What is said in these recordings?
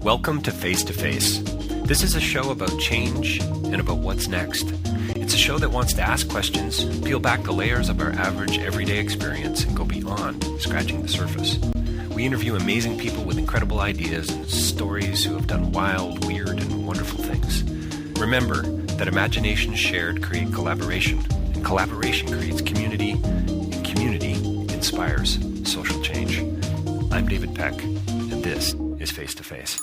Welcome to Face to Face. This is a show about change and about what's next. It's a show that wants to ask questions, peel back the layers of our average everyday experience, and go beyond scratching the surface. We interview amazing people with incredible ideas and stories who have done wild, weird, and wonderful things. Remember that imagination shared creates collaboration, and collaboration creates community, and community inspires social change. I'm David Peck, and this is Face to Face.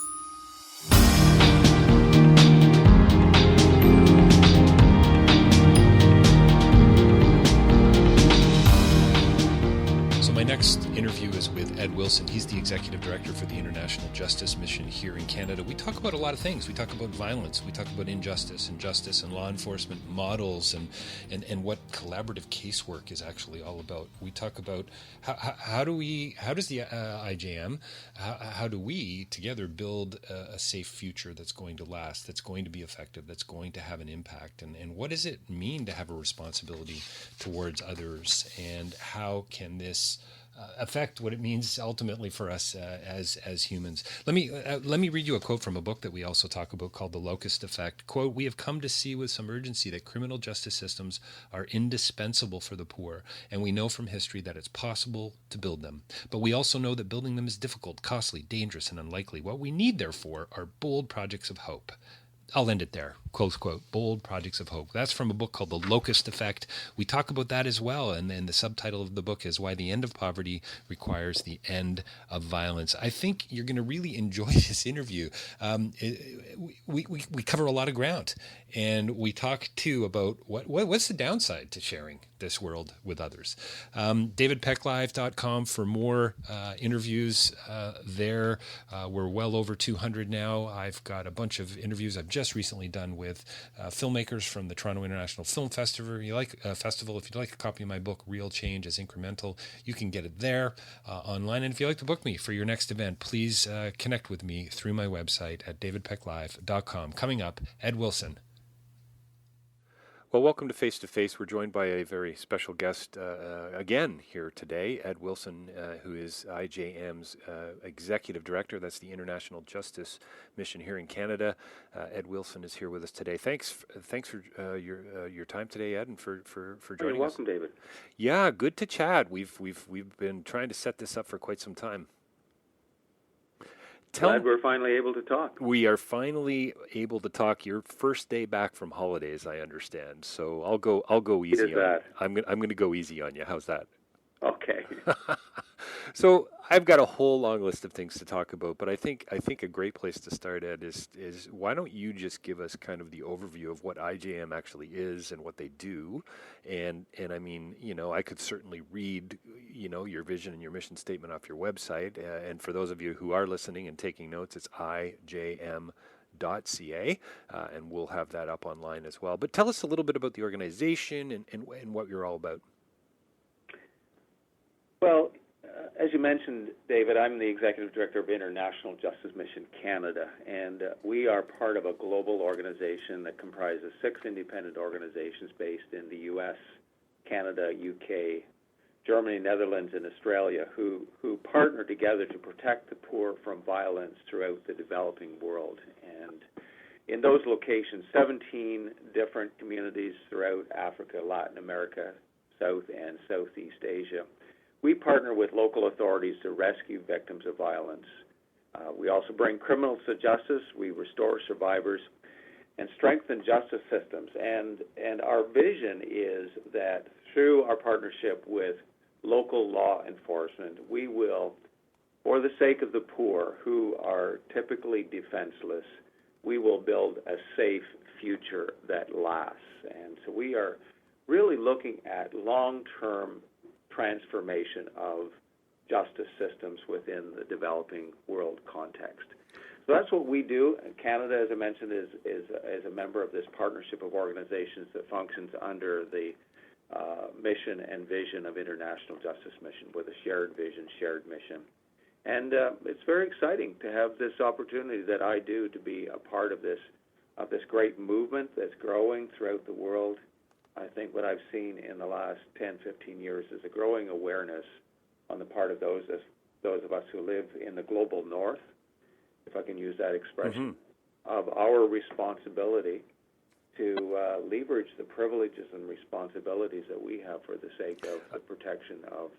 My next interview is with Ed Wilson. He's the Executive Director for the International Justice Mission here in Canada. We talk about a lot of things. We talk about violence. We talk about injustice and law enforcement models and what collaborative casework is actually all about. We talk about how does the IJM, how do we together build a safe future that's going to last, that's going to be effective, that's going to have an impact, and what does it mean to have a responsibility towards others, and how can this affect what it means ultimately for us as humans. Let me read you a quote from a book that we also talk about called The Locust Effect. Quote, "We have come to see with some urgency that criminal justice systems are indispensable for the poor, and we know from history that it's possible to build them. But we also know that building them is difficult, costly, dangerous, and unlikely. What we need, therefore, are bold projects of hope." I'll end it there, close quote, bold projects of hope. That's from a book called The Locust Effect. We talk about that as well, and the subtitle of the book is Why the End of Poverty Requires the End of Violence. I think you're going to really enjoy this interview. We cover a lot of ground, and we talk, too, about what's the downside to sharing this world with others. DavidPeckLive.com for more interviews there. We're well over 200 now. I've got a bunch of interviews I've just recently done with filmmakers from the Toronto International Film Festival. If you'd like a copy of my book, Real Change is Incremental, you can get it there online. And if you'd like to book me for your next event, please connect with me through my website at davidpecklive.com. Coming up, Ed Wilson. Well, welcome to Face to Face. We're joined by a very special guest again here today, Ed Wilson, who is IJM's Executive Director. That's the International Justice Mission here in Canada. Ed Wilson is here with us today. Thanks for your time today, Ed, and for joining us. You're welcome, David. Yeah, good to chat. We've been trying to set this up for quite some time. Glad we're finally able to talk. We are finally able to talk. Your first day back from holidays, I understand. So I'll go easy on you. I'm going to go easy on you. How's that? Okay. So I've got a whole long list of things to talk about, but I think a great place to start, Ed, is why don't you just give us kind of the overview of what IJM actually is and what they do, and I mean, I could certainly read, your vision and your mission statement off your website, and for those of you who are listening and taking notes, it's IJM.ca, and we'll have that up online as well. But tell us a little bit about the organization and what you're all about. Well, as you mentioned, David, I'm the Executive Director of International Justice Mission Canada, and we are part of a global organization that comprises 6 independent organizations based in the U.S., Canada, UK, Germany, Netherlands, and Australia, who partner together to protect the poor from violence throughout the developing world. And in those locations, 17 different communities throughout Africa, Latin America, South and Southeast Asia. We partner with local authorities to rescue victims of violence. We also bring criminals to justice. We restore survivors and strengthen justice systems. And our vision is that through our partnership with local law enforcement, we will, for the sake of the poor who are typically defenseless, we will build a safe future that lasts. And so we are really looking at long-term transformation of justice systems within the developing world context. So that's what we do. Canada, as I mentioned, is a member of this partnership of organizations that functions under the mission and vision of International Justice Mission, with a shared vision, shared mission. And it's very exciting to have this opportunity that I do to be a part of this great movement that's growing throughout the world. I think what I've seen in the last 10, 15 years is a growing awareness on the part of those of us who live in the global north if I can use that expression, of our responsibility to leverage the privileges and responsibilities that we have for the sake of the protection of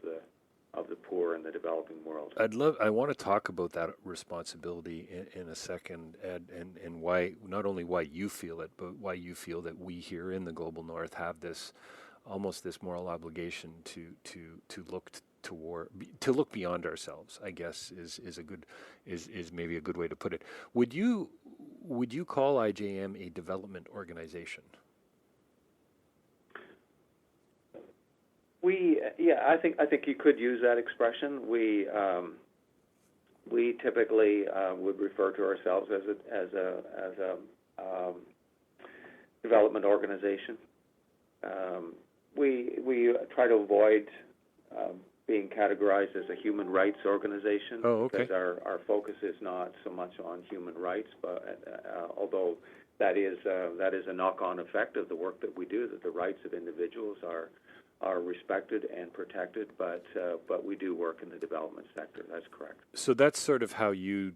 the poor in the developing world. I want to talk about that responsibility in a second, Ed, and why, not only why you feel it, but why you feel that we here in the global north have this almost this moral obligation to look beyond ourselves, I guess is maybe a good way to put it. Would you call IJM a development organization? I think you could use that expression. We typically would refer to ourselves as a development organization. We try to avoid being categorized as a human rights organization. Oh, okay. Because our focus is not so much on human rights, but although that is a knock-on effect of the work that we do, that the rights of individuals are respected and protected, but we do work in the development sector. That's correct. So that's sort of how you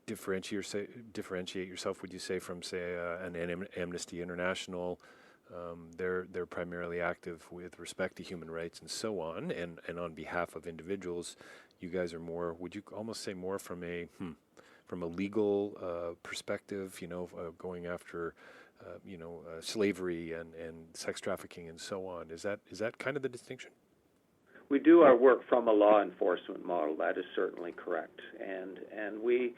differentiate yourself, would you say, from, say, an Amnesty International? They're primarily active with respect to human rights and so on, and on behalf of individuals. You guys are more, would you almost say, more from a legal perspective, going after slavery and sex trafficking and so on. Is that kind of the distinction? We do our work from a law enforcement model. That is certainly correct. And we,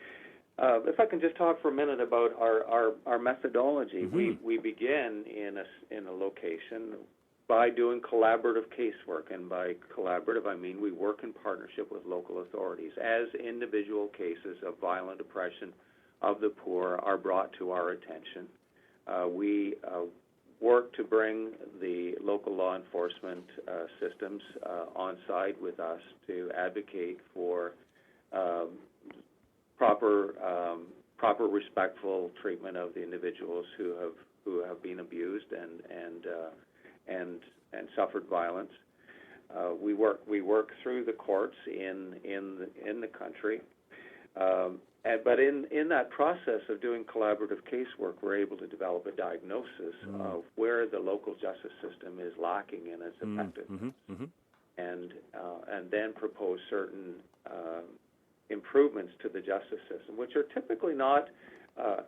if I can just talk for a minute about our methodology, we begin in a location by doing collaborative casework, and by collaborative I mean we work in partnership with local authorities as individual cases of violent oppression of the poor are brought to our attention. We work to bring the local law enforcement systems on side with us to advocate for proper respectful treatment of the individuals who have been abused and suffered violence. We work through the courts in the country. But in that process of doing collaborative casework, we're able to develop a diagnosis of where the local justice system is lacking in its effectiveness, and then propose certain improvements to the justice system, which are typically not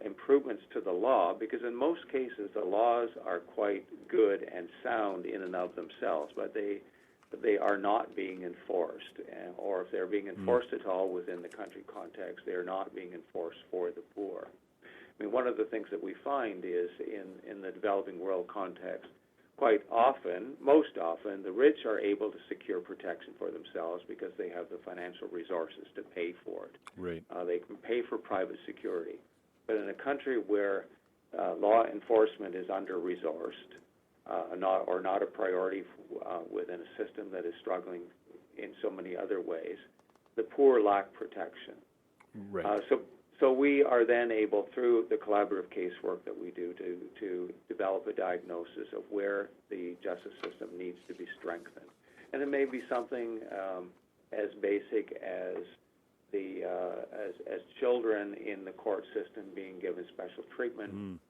improvements to the law, because in most cases the laws are quite good and sound in and of themselves, but they are not being enforced, or if they're being enforced at all within the country context, they are not being enforced for the poor. I mean, one of the things that we find is in the developing world context, quite often, most often, the rich are able to secure protection for themselves because they have the financial resources to pay for it. Right. They can pay for private security. But in a country where law enforcement is under-resourced, not a priority within a system that is struggling in so many other ways, the poor lack protection. Right. So we are then able, through the collaborative casework that we do, to develop a diagnosis of where the justice system needs to be strengthened. And it may be something as basic as as children in the court system being given special treatment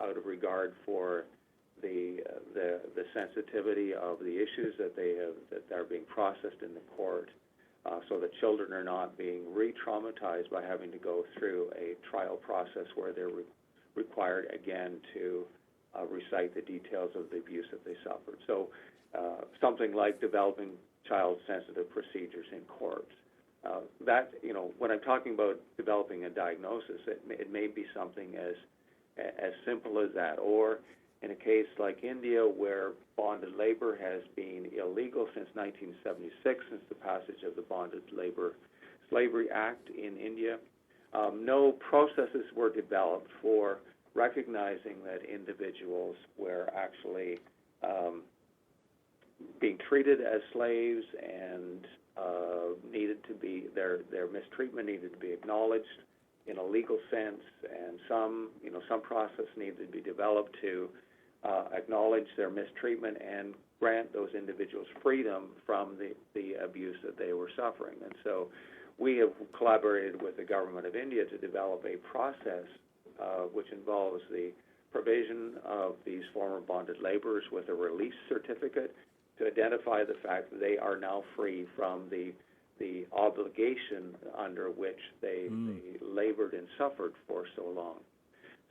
out of regard for the sensitivity of the issues that are being processed in the court, so that children are not being re-traumatized by having to go through a trial process where they're required again to recite the details of the abuse that they suffered. So something like developing child-sensitive procedures in courts. When I'm talking about developing a diagnosis, it may be something as simple as that, or in a case like India, where bonded labor has been illegal since 1976, since the passage of the Bonded Labor Slavery Act in India, no processes were developed for recognizing that individuals were actually being treated as slaves and needed to be their mistreatment needed to be acknowledged in a legal sense, and some process needed to be developed to acknowledge their mistreatment and grant those individuals freedom from the abuse that they were suffering. And so we have collaborated with the Government of India to develop a process which involves the provision of these former bonded laborers with a release certificate to identify the fact that they are now free from the obligation under which they labored and suffered for so long.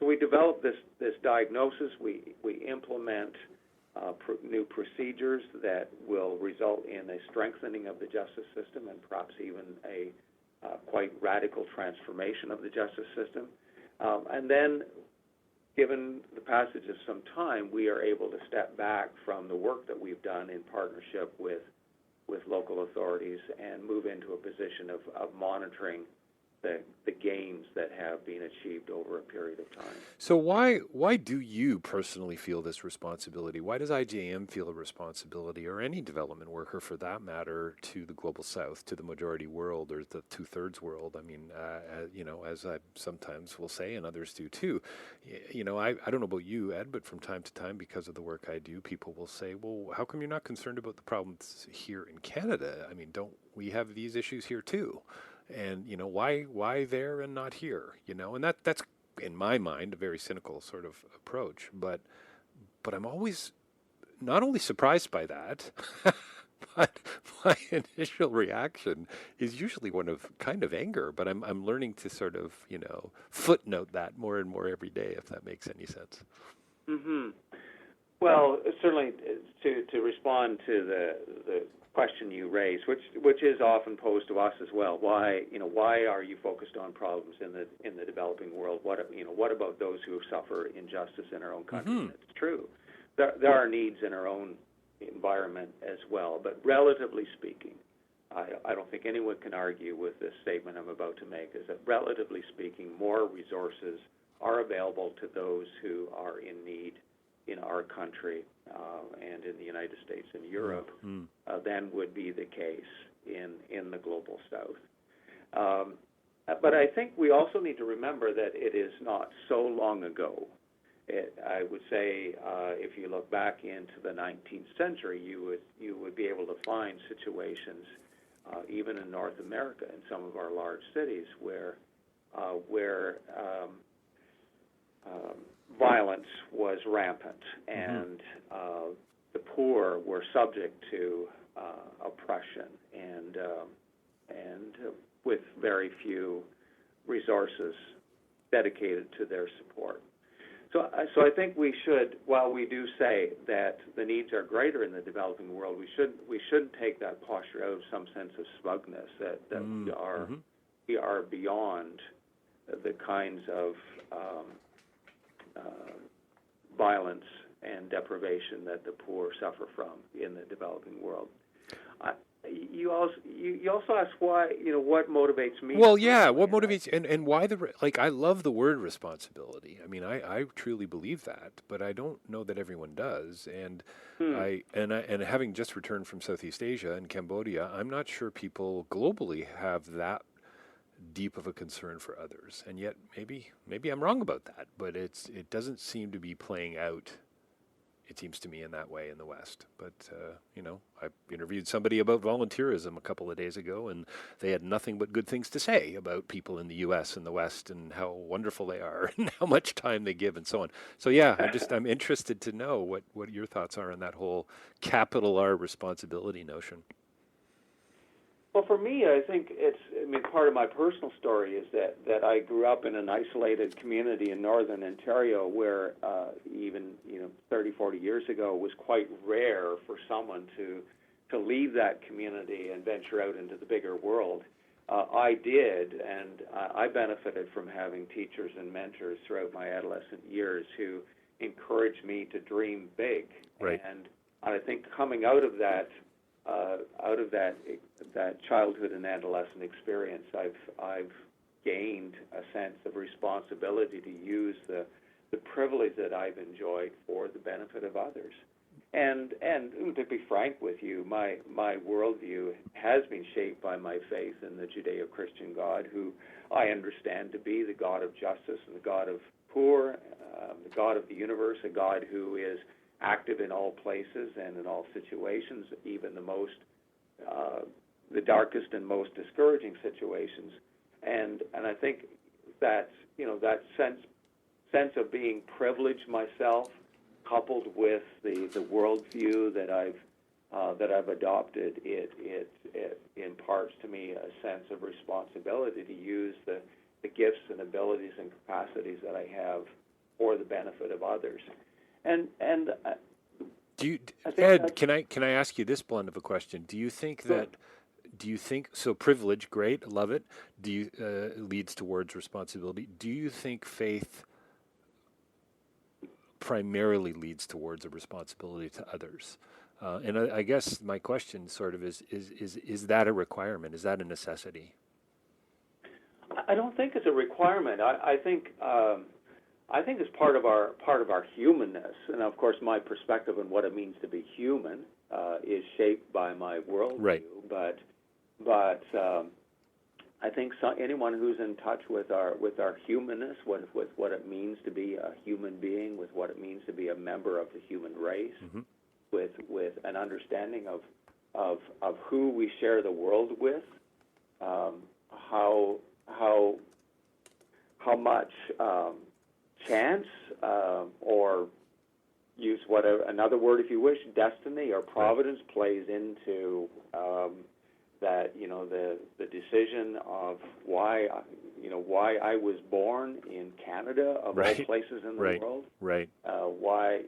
So we developed this diagnosis. We implement new procedures that will result in a strengthening of the justice system and perhaps even a quite radical transformation of the justice system. And then, given the passage of some time, we are able to step back from the work that we've done in partnership with local authorities and move into a position of monitoring the gains that have been achieved over a period of time. So why do you personally feel this responsibility? Why does IJM feel a responsibility, or any development worker for that matter, to the global south, to the majority world or the two-thirds world? I mean, as I sometimes will say, and others do too, I don't know about you, Ed, but from time to time, because of the work I do, people will say, well, how come you're not concerned about the problems here in Canada? I mean, don't we have these issues here too? And, why there and not here, and that's, in my mind, a very cynical sort of approach. But I'm always not only surprised by that, but my initial reaction is usually one of kind of anger. But I'm learning to sort of, footnote that more and more every day, if that makes any sense. Mm-hmm. Well, certainly to respond to the question you raised, which is often posed to us as well. Why are you focused on problems in the developing world? What about those who suffer injustice in our own country? Mm-hmm. It's true. There are needs in our own environment as well, but relatively speaking, I don't think anyone can argue with this statement I'm about to make, is that relatively speaking, more resources are available to those who are in need in our country and in the United States and Europe than would be the case in the global south. But I think we also need to remember that it is not so long ago. I would say if you look back into the 19th century, you would be able to find situations, even in North America, in some of our large cities, where violence was rampant, and the poor were subject to oppression, and with very few resources dedicated to their support. So I think we should, while we do say that the needs are greater in the developing world, we shouldn't take that posture out of some sense of smugness that we are beyond the kinds of violence and deprivation that the poor suffer from in the developing world. You also asked why, what motivates me. Well, yeah, what motivates, and why I love the word responsibility. I mean, I truly believe that, but I don't know that everyone does. And and having just returned from Southeast Asia and Cambodia, I'm not sure people globally have that deep of a concern for others. And yet maybe I'm wrong about that, but it doesn't seem to be playing out, it seems to me, in that way in the West. But, I interviewed somebody about volunteerism a couple of days ago, and they had nothing but good things to say about people in the U.S. and the West and how wonderful they are and how much time they give and so on. So, yeah, I'm interested to know what your thoughts are on that whole capital R responsibility notion. Well, for me, I think part of my personal story is that I grew up in an isolated community in northern Ontario where even 30, 40 years ago, it was quite rare for someone to leave that community and venture out into the bigger world. I did, and I benefited from having teachers and mentors throughout my adolescent years who encouraged me to dream big. Right. And I think coming out of that childhood and adolescent experience, I've gained a sense of responsibility to use the privilege that I've enjoyed for the benefit of others. And to be frank with you, my worldview has been shaped by my faith in the Judeo-Christian God, who I understand to be the God of justice and the God of poor, the God of the universe, a God who is active in all places and in all situations, even the most the darkest and most discouraging situations. And I think that, that sense of being privileged myself, coupled with the worldview that I've adopted, it imparts to me a sense of responsibility to use the gifts and abilities and capacities that I have for the benefit of others. And Ed, can I ask you this blunt of a question? Do you think so? Privilege, great, love it. Leads towards responsibility. Do you think faith primarily leads towards a responsibility to others? And I guess my question sort of is that a requirement? Is that a necessity? I don't think it's a requirement. I think it's part of our humanness, and of course, my perspective on what it means to be human is shaped by my worldview. Right. But I think anyone who's in touch with our humanness, with what it means to be a human being, with what it means to be a member of the human race, mm-hmm. with an understanding of who we share the world with, how much chance, or use whatever another word if you wish, destiny or providence plays into that, the decision of why I was born in Canada of all places in the world. Right. Why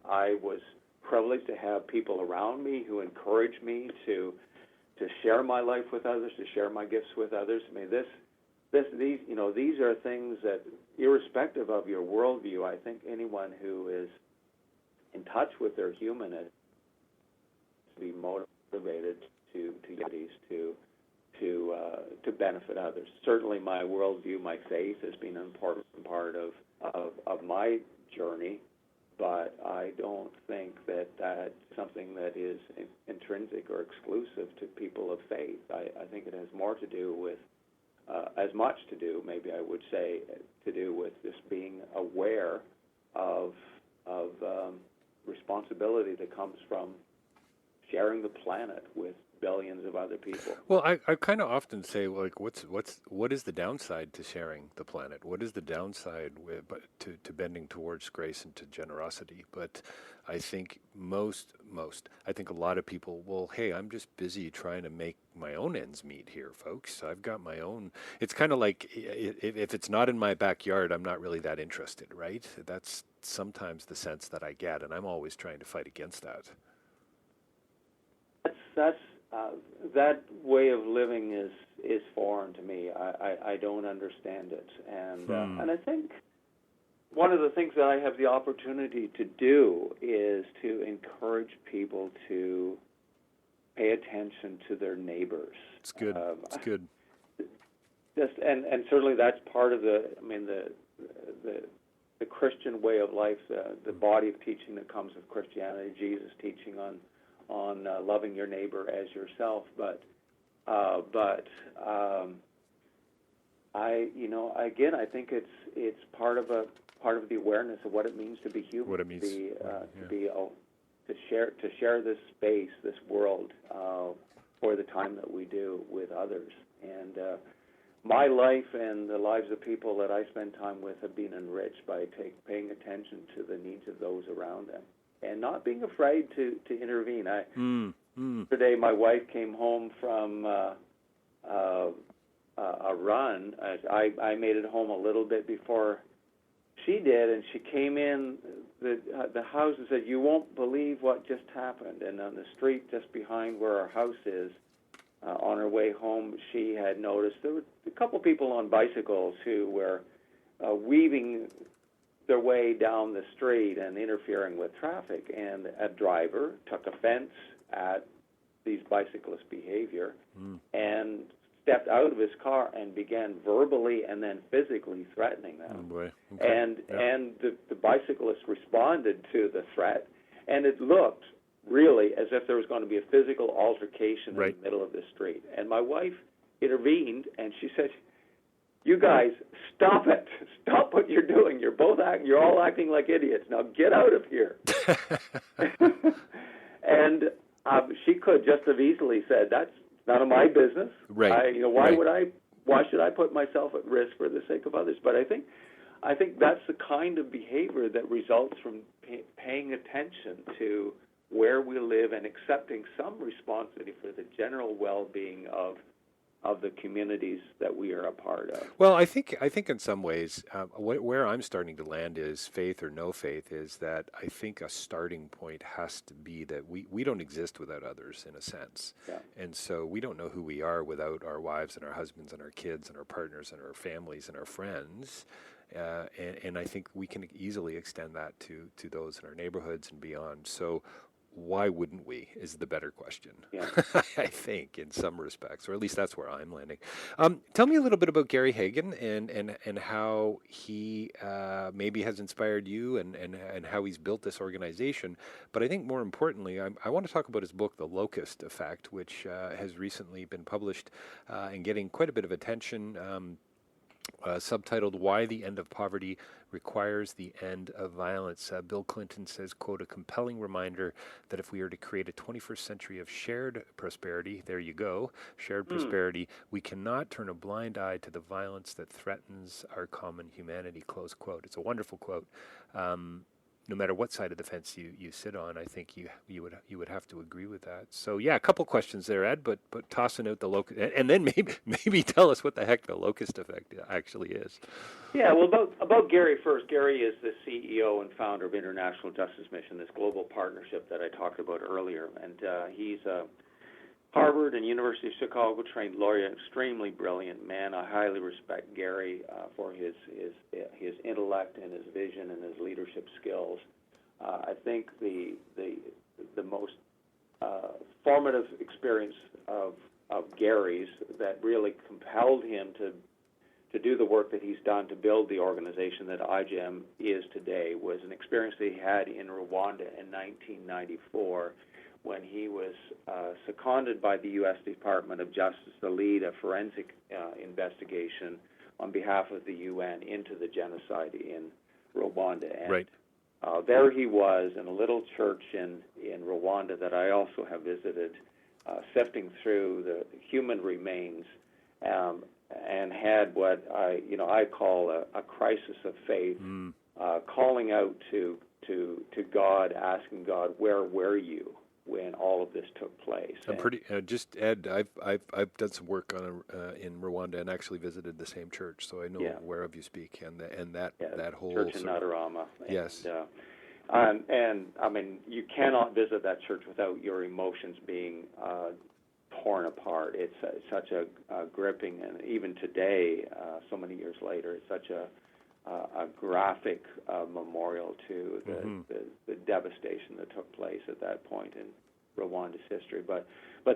I was privileged to have people around me who encourage me to share my life with others, to share my gifts with others. I mean, these are things that, irrespective of your worldview, I think anyone who is in touch with their humanness to be motivated to benefit others. Certainly, my worldview, my faith, has been an important part of my journey, but I don't think that that's something that is intrinsic or exclusive to people of faith. I think it has more to do with, as much to do, maybe I would say, to do with just being aware of responsibility that comes from sharing the planet with billions of other people. Well, I kind of often say, like, what is the downside to sharing the planet? What is the downside to bending towards grace and to generosity? But I think I think a lot of people, well, hey, I'm just busy trying to make my own ends meet here, folks. I've got my own. It's kind of like if it's not in my backyard, I'm not really that interested, right? That's sometimes the sense that I get, and I'm always trying to fight against that. That way of living is foreign to me. I don't understand it, and I think one of the things that I have the opportunity to do is to encourage people to pay attention to their neighbors. It's good. It's good. And certainly that's part of the Christian way of life, the body of teaching that comes with Christianity, Jesus' teaching on loving your neighbor as yourself, but I think it's part of the awareness of what it means to be human, what it means to share this space, this world, for the time that we do with others. And my life and the lives of people that I spend time with have been enriched by paying attention to the needs of those around them, and not being afraid to intervene. Today, my wife came home from a run. I made it home a little bit before she did, and she came in the house and said, "You won't believe what just happened." And on the street just behind where our house is, on her way home, she had noticed there were a couple people on bicycles who were weaving their way down the street and interfering with traffic, and a driver took offense at these bicyclists' behavior and stepped out of his car and began verbally and then physically threatening them. Oh boy. Okay. And the bicyclists responded to the threat, and it looked really as if there was going to be a physical altercation in the middle of the street. And my wife intervened, and she said, "You guys, stop it! Stop what you're doing. You're all acting like idiots. Now get out of here." And she could just have easily said, "That's none of my business. Right. Why should I put myself at risk for the sake of others? But I think that's the kind of behavior that results from paying attention to where we live and accepting some responsibility for the general well-being of the communities that we are a part of. Well, I think in some ways, where I'm starting to land is faith or no faith, is that I think a starting point has to be that we don't exist without others, in a sense. Yeah. And so we don't know who we are without our wives and our husbands and our kids and our partners and our families and our friends. And I think we can easily extend that to those in our neighborhoods and beyond. So why wouldn't we, is the better question. Yeah. I think, in some respects, or at least that's where I'm landing. Tell me a little bit about Gary Hagen and how he maybe has inspired you and how he's built this organization. But I think more importantly, I want to talk about his book, The Locust Effect, which has recently been published and getting quite a bit of attention. Subtitled "Why the End of Poverty Requires the End of Violence." Bill Clinton says, quote, "A compelling reminder that if we are to create a 21st century of shared prosperity," there you go, shared prosperity, "we cannot turn a blind eye to the violence that threatens our common humanity," close quote. It's a wonderful quote. No matter what side of the fence you sit on, I think you would have to agree with that. So yeah, a couple questions there, Ed, but tossing out the locust, and then maybe tell us what the heck the Locust Effect actually is. Yeah, well, about Gary first. Gary is the CEO and founder of International Justice Mission, this global partnership that I talked about earlier, and he's a Harvard and University of Chicago trained lawyer, extremely brilliant man. I highly respect Gary for his intellect and his vision and his leadership skills. I think the most formative experience of Gary's that really compelled him to do the work that he's done to build the organization that IJM is today was an experience that he had in Rwanda in 1994. When he was seconded by the U.S. Department of Justice to lead a forensic investigation on behalf of the UN into the genocide in Rwanda. And right. There he was in a little church in Rwanda that I also have visited, sifting through the human remains, and had what I call a crisis of faith, calling out to God, asking God, where were you when all of this took place? I'm pretty just Ed. I've done some work on in Rwanda and actually visited the same church, so I know whereof you speak, and that whole church in Nadarama. Yes. And I mean, you cannot visit that church without your emotions being torn apart. It's such a gripping, and even today, so many years later, it's such a graphic memorial to the devastation that took place at that point in Rwanda's history. But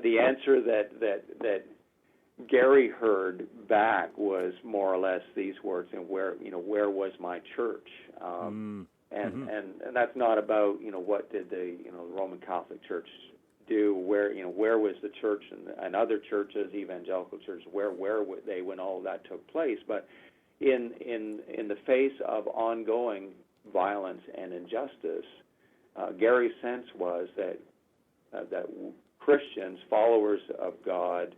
the answer that Gary heard back was more or less these words: "And where was my church?" And that's not about what did the Roman Catholic Church do, where was the church and other churches, evangelical churches, where were they when all of that took place? But in the face of ongoing violence and injustice, Gary's sense was that Christians, followers of God,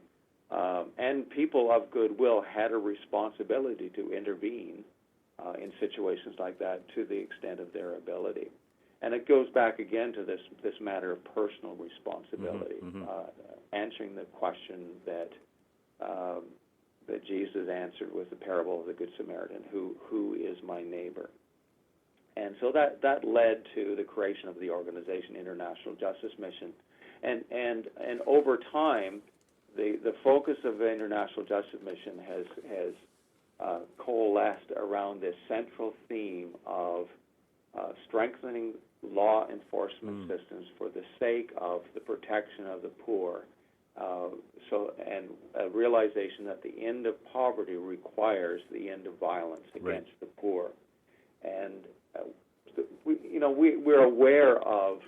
and people of goodwill had a responsibility to intervene in situations like that to the extent of their ability. And it goes back again to this matter of personal responsibility, answering the question that Jesus answered with the parable of the Good Samaritan, who is my neighbor? And so that led to the creation of the organization International Justice Mission. And over time, the focus of the International Justice Mission has coalesced around this central theme of strengthening law enforcement systems for the sake of the protection of the poor, and a realization that the end of poverty requires the end of violence against the poor. And we're aware of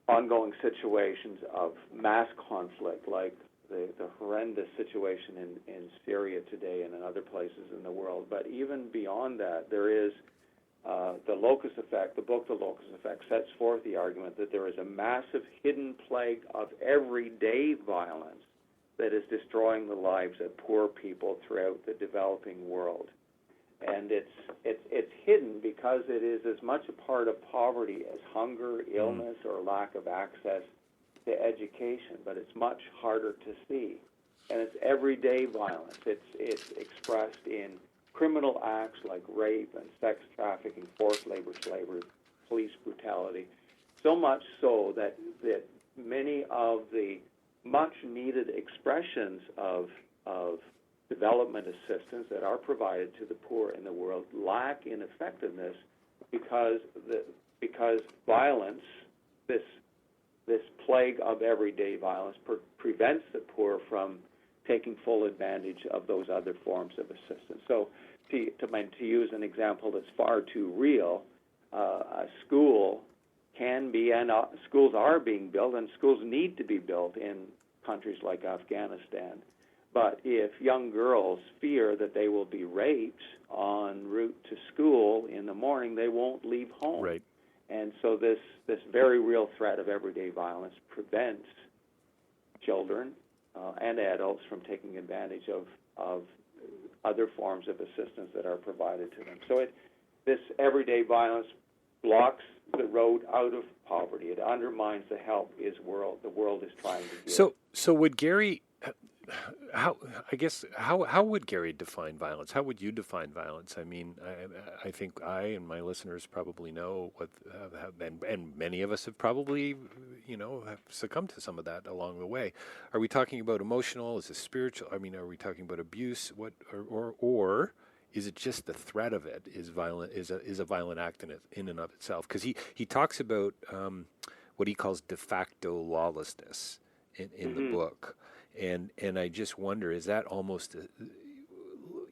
ongoing situations of mass conflict, like the horrendous situation in Syria today and in other places in the world. But even beyond that, there is The Locust Effect, the book The Locust Effect, sets forth the argument that there is a massive hidden plague of everyday violence that is destroying the lives of poor people throughout the developing world. And it's hidden because it is as much a part of poverty as hunger, illness, or lack of access to education, but it's much harder to see. And it's everyday violence. It's expressed in criminal acts like rape and sex trafficking, forced labor, slavery, police brutality, so much so that many of the much-needed expressions of development assistance that are provided to the poor in the world lack in effectiveness because violence, this plague of everyday violence, prevents the poor from taking full advantage of those other forms of assistance. So to use an example that's far too real, a school can be, and schools are being built, and schools need to be built in countries like Afghanistan. But if young girls fear that they will be raped en route to school in the morning, they won't leave home. Right. And so this very real threat of everyday violence prevents children and adults from taking advantage of other forms of assistance that are provided to them. So this everyday violence blocks the road out of poverty. It undermines the help the world is trying to give. So would Gary, how would Gary define violence? How would you define violence? I mean, I think I and my listeners probably know what, and many of us have probably, have succumbed to some of that along the way. Are we talking about emotional? Is it spiritual? I mean, are we talking about abuse? What, or is it just the threat of it is violent? Is a violent act in and of itself? Because he talks about what he calls de facto lawlessness in the book. And I just wonder, is that almost,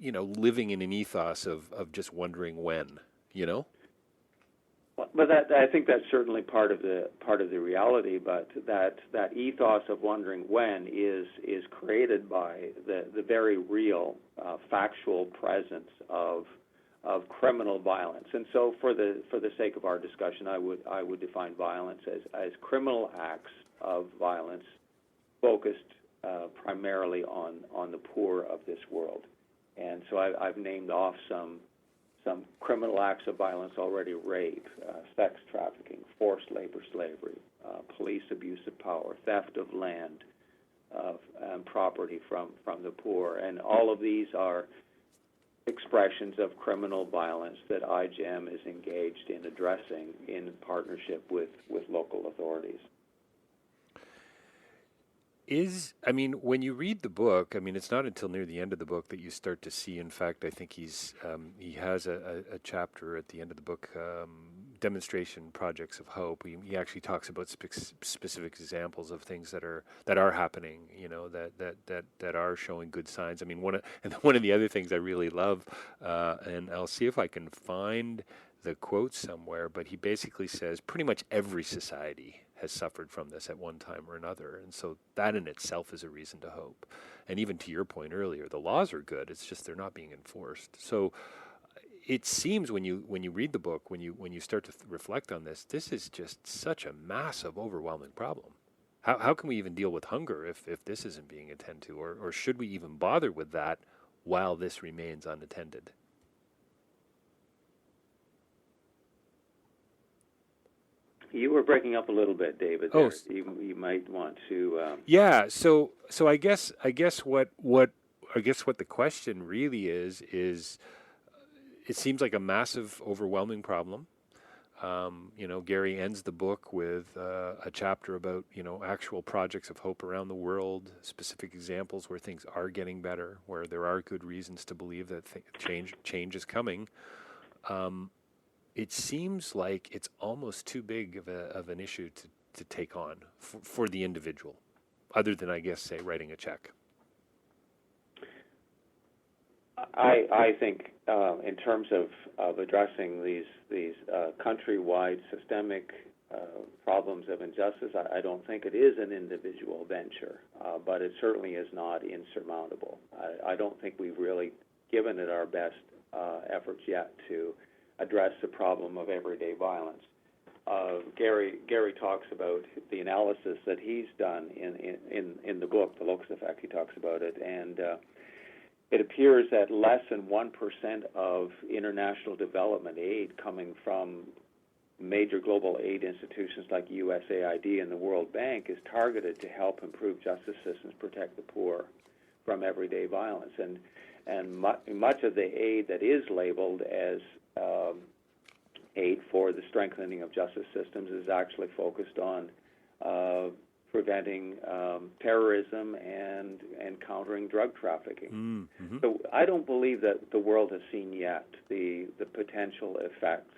living in an ethos of just wondering when, But I think that's certainly part of the reality. But that ethos of wondering when is created by the very real factual presence of criminal violence. And so, for the sake of our discussion, I would define violence as criminal acts of violence focused primarily on the poor of this world. And so I've named off some criminal acts of violence already: rape, sex trafficking, forced labor, slavery, police abuse of power, theft of land and property from the poor. And all of these are expressions of criminal violence that IJM is engaged in addressing in partnership with local authorities. When you read the book, it's not until near the end of the book that you start to see. In fact, I think he has a chapter at the end of the book, demonstration projects of hope. He actually talks about specific examples of things that are happening, that are showing good signs. One of the other things I really love, and I'll see if I can find the quote somewhere, but he basically says pretty much every society has suffered from this at one time or another, and so that in itself is a reason to hope. And even to your point earlier, the laws are good; it's just they're not being enforced. So it seems when you read the book, when you start to reflect on this is just such a massive, overwhelming problem. How can we even deal with hunger if this isn't being attended to, or should we even bother with that while this remains unattended? You were breaking up a little bit, David. There. You might want to. Yeah. So I guess what the question really is it seems like a massive, overwhelming problem. Gary ends the book with a chapter about actual projects of hope around the world, specific examples where things are getting better, where there are good reasons to believe that change is coming. It seems like it's almost too big of an issue to take on for the individual, other than, I guess, say, writing a check. I think in terms of addressing these countrywide systemic problems of injustice, I don't think it is an individual venture, but it certainly is not insurmountable. I don't think we've really given it our best efforts yet to address the problem of everyday violence. Gary talks about the analysis that he's done in the book, The Locust Effect. He talks about it, and it appears that less than 1% of international development aid coming from major global aid institutions like USAID and the World Bank is targeted to help improve justice systems, protect the poor from everyday violence. And much of the aid that is labeled as aid for the strengthening of justice systems is actually focused on preventing terrorism and countering drug trafficking. Mm-hmm. So I don't believe that the world has seen yet the potential effects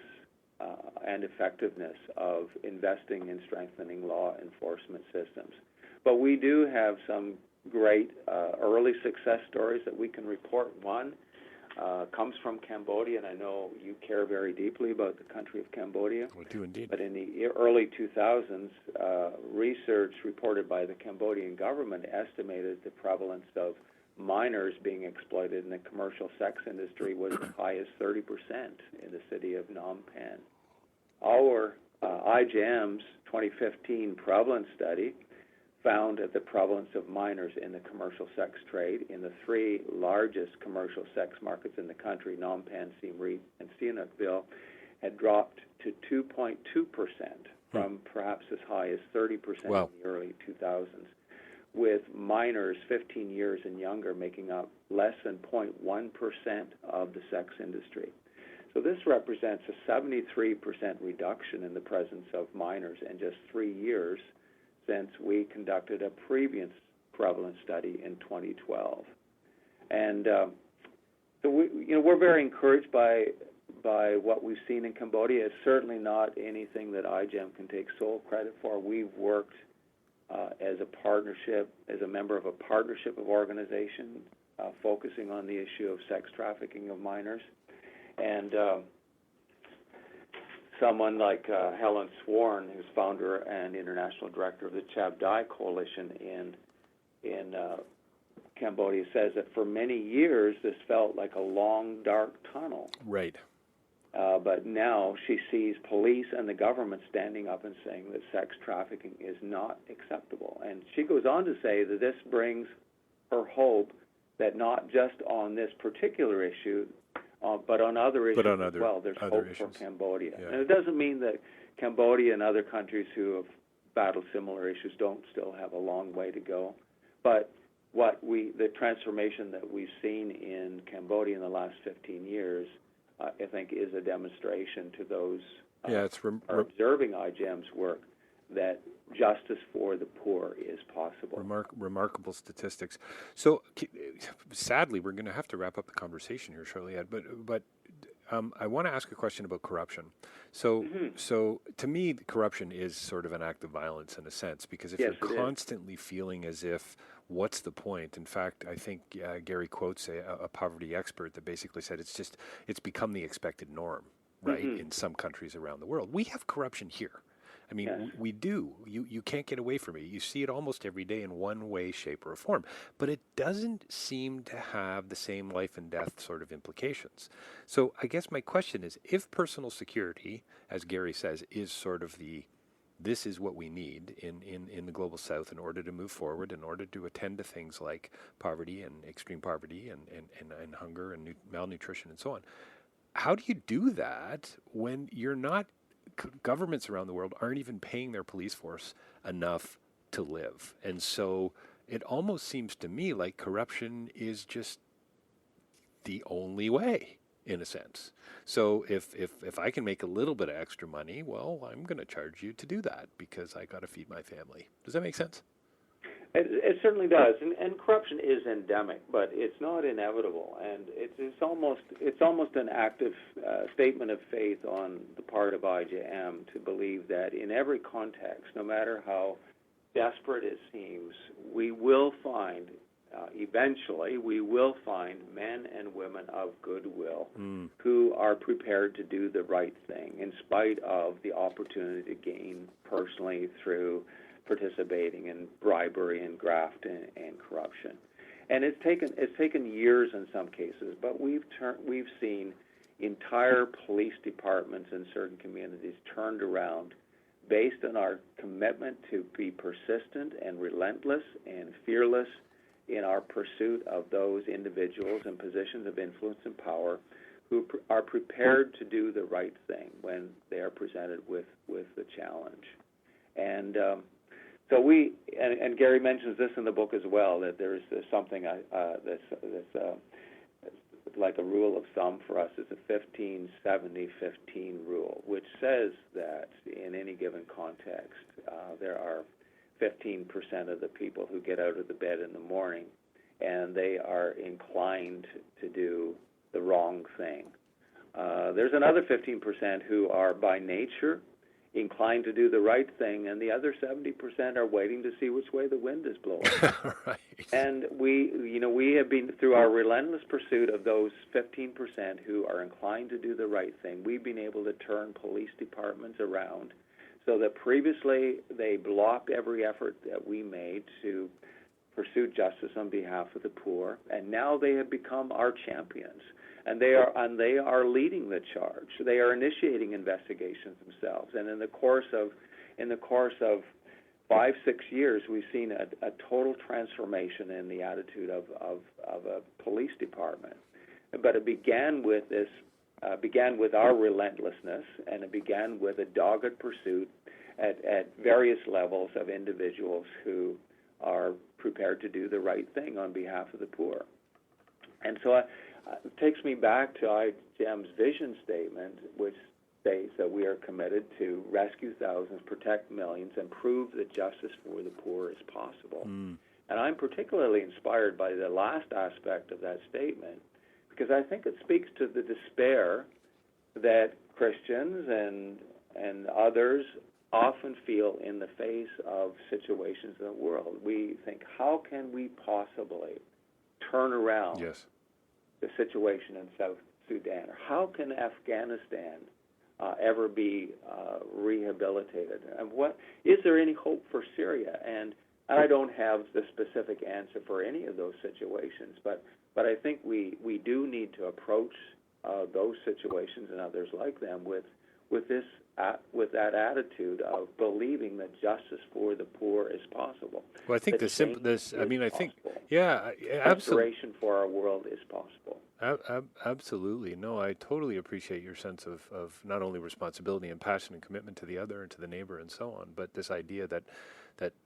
and effectiveness of investing in strengthening law enforcement systems. But we do have some great early success stories that we can report. One comes from Cambodia, and I know you care very deeply about the country of Cambodia. We do indeed. But in the early 2000s, research reported by the Cambodian government estimated the prevalence of minors being exploited in the commercial sex industry was as high as 30% in the city of Phnom Penh. Our IJM's 2015 prevalence study found that the prevalence of minors in the commercial sex trade in the three largest commercial sex markets in the country, Phnom Penh, Siem Reap, and Sihanoukville, had dropped to 2.2% from perhaps as high as 30% in the early 2000s, with minors 15 years and younger making up less than 0.1% of the sex industry. So this represents a 73% reduction in the presence of minors in just 3 years since we conducted a previous prevalence study in 2012. And so we're very encouraged by what we've seen in Cambodia. It's certainly not anything that IJM can take sole credit for. We've worked as a partnership, as a member of a partnership of organizations focusing on the issue of sex trafficking of minors. And someone like Helen Sworn, who's founder and international director of the Chabdai Coalition in Cambodia, says that for many years this felt like a long, dark tunnel. Right. But now she sees police and the government standing up and saying that sex trafficking is not acceptable. And she goes on to say that this brings her hope that not just on this particular issue, but on other issues as well, there's hope for Cambodia. Yeah. And it doesn't mean that Cambodia and other countries who have battled similar issues don't still have a long way to go. But the transformation that we've seen in Cambodia in the last 15 years, I think, is a demonstration to those observing IJM's work that justice for the poor is possible. Remarkable statistics. So, sadly, we're going to have to wrap up the conversation here shortly, Ed. But I want to ask a question about corruption. So, so to me, corruption is sort of an act of violence in a sense, because if you're constantly feeling as if, what's the point? In fact, I think Gary quotes a poverty expert that basically said it's become the expected norm, right, in some countries around the world. We have corruption here. I mean, we do. You can't get away from it. You see it almost every day in one way, shape, or form. But it doesn't seem to have the same life and death sort of implications. So I guess my question is, if personal security, as Gary says, is sort of this is what we need in the global south in order to move forward, in order to attend to things like poverty and extreme poverty and hunger and malnutrition and so on. How do you do that when you're not governments around the world aren't even paying their police force enough to live? And so it almost seems to me like corruption is just the only way, in a sense. So if I can make a little bit of extra money, well, I'm going to charge you to do that because I got to feed my family. Does that make sense? It certainly does, and corruption is endemic, but it's not inevitable, and it's almost an active statement of faith on the part of IJM to believe that in every context, no matter how desperate it seems, we will find eventually men and women of goodwill who are prepared to do the right thing in spite of the opportunity to gain personally through participating in bribery and graft and corruption. And it's taken years in some cases, but we've seen entire police departments in certain communities turned around based on our commitment to be persistent and relentless and fearless in our pursuit of those individuals in positions of influence and power who are prepared to do the right thing when they are presented with the challenge. And so we, and Gary mentions this in the book as well, that there's something that's like a rule of thumb for us, is a 15-70-15 rule, which says that in any given context, there are 15% of the people who get out of the bed in the morning and they are inclined to do the wrong thing. There's another 15% who are by nature inclined to do the right thing, and the other 70% are waiting to see which way the wind is blowing. Right. And we have been, through our relentless pursuit of those 15% who are inclined to do the right thing, we've been able to turn police departments around so that previously they blocked every effort that we made to pursue justice on behalf of the poor, and now they have become our champions. And they are leading the charge. They are initiating investigations themselves. And in the course of 5-6 years, we've seen a total transformation in the attitude of a police department. But it began with our relentlessness, and it began with a dogged pursuit at various levels of individuals who are prepared to do the right thing on behalf of the poor. And so it takes me back to IJM's vision statement, which states that we are committed to rescue thousands, protect millions, and prove that justice for the poor is possible. And I'm particularly inspired by the last aspect of that statement, because I think it speaks to the despair that Christians and others often feel in the face of situations in the world. We think, how can we possibly turn around the situation in South Sudan? Or how can Afghanistan ever be rehabilitated? And is there any hope for Syria? And I don't have the specific answer for any of those situations, but I think we do need to approach those situations and others like them with that attitude of believing that justice for the poor is possible. Well, I think absolutely. Restoration for our world is possible. Absolutely. No, I totally appreciate your sense of not only responsibility and passion and commitment to the other and to the neighbor and so on, but this idea that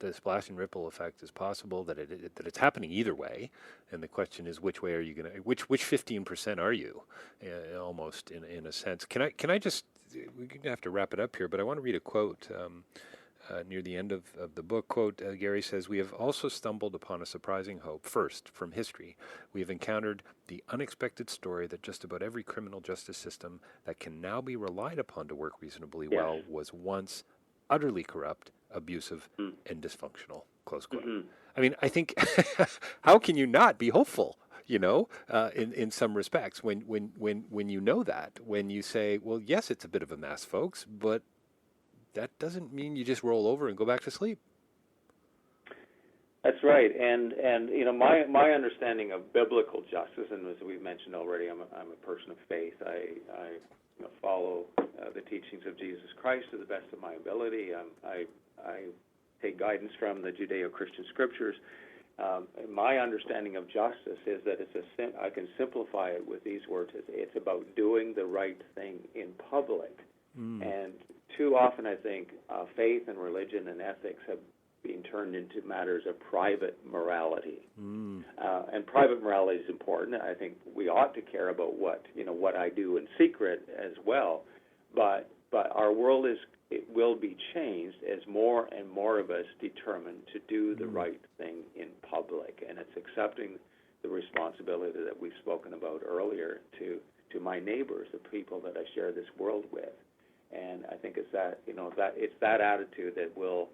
the splash and ripple effect is possible, that it's happening either way, and the question is, which way are you going to, which 15% are you, almost in a sense. Can I just, we're going to have to wrap it up here, but I want to read a quote near the end of the book. Quote, Gary says, "We have also stumbled upon a surprising hope. First, from history, we have encountered the unexpected story that just about every criminal justice system that can now be relied upon to work reasonably well was once utterly corrupt, abusive, and dysfunctional." Close quote. I mean, I think, how can you not be hopeful? In some respects, when you know that, when you say, well, yes, it's a bit of a mess, folks, but that doesn't mean you just roll over and go back to sleep. That's right, and my understanding of biblical justice, and as we've mentioned already, I'm a person of faith. I follow the teachings of Jesus Christ to the best of my ability. I take guidance from the Judeo-Christian scriptures. My understanding of justice is that I can simplify it with these words. It's about doing the right thing in public. And too often, I think, faith and religion and ethics have been turned into matters of private morality. And private morality is important. I think we ought to care about what I do in secret as well. But our world will be changed as more and more of us determine to do the right thing in public. And it's accepting the responsibility that we've spoken about earlier to my neighbors, the people that I share this world with. And I think it's that attitude that will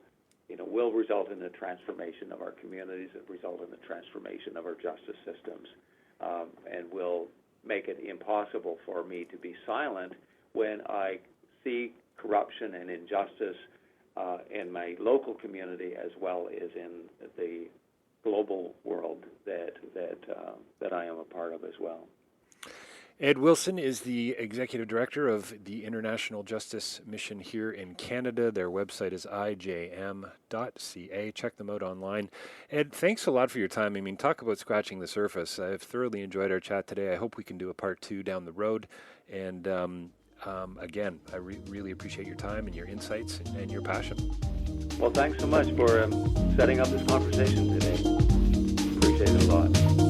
result in the transformation of our communities, that result in the transformation of our justice systems, and will make it impossible for me to be silent when I see corruption and injustice in my local community as well as in the global world that I am a part of as well. Ed Wilson is the Executive Director of the International Justice Mission here in Canada. Their website is IJM.ca. Check them out online. Ed, thanks a lot for your time. I mean, talk about scratching the surface. I've thoroughly enjoyed our chat today. I hope we can do a part 2 down the road. And again, I really appreciate your time and your insights and your passion. Well, thanks so much for setting up this conversation today. Appreciate it a lot.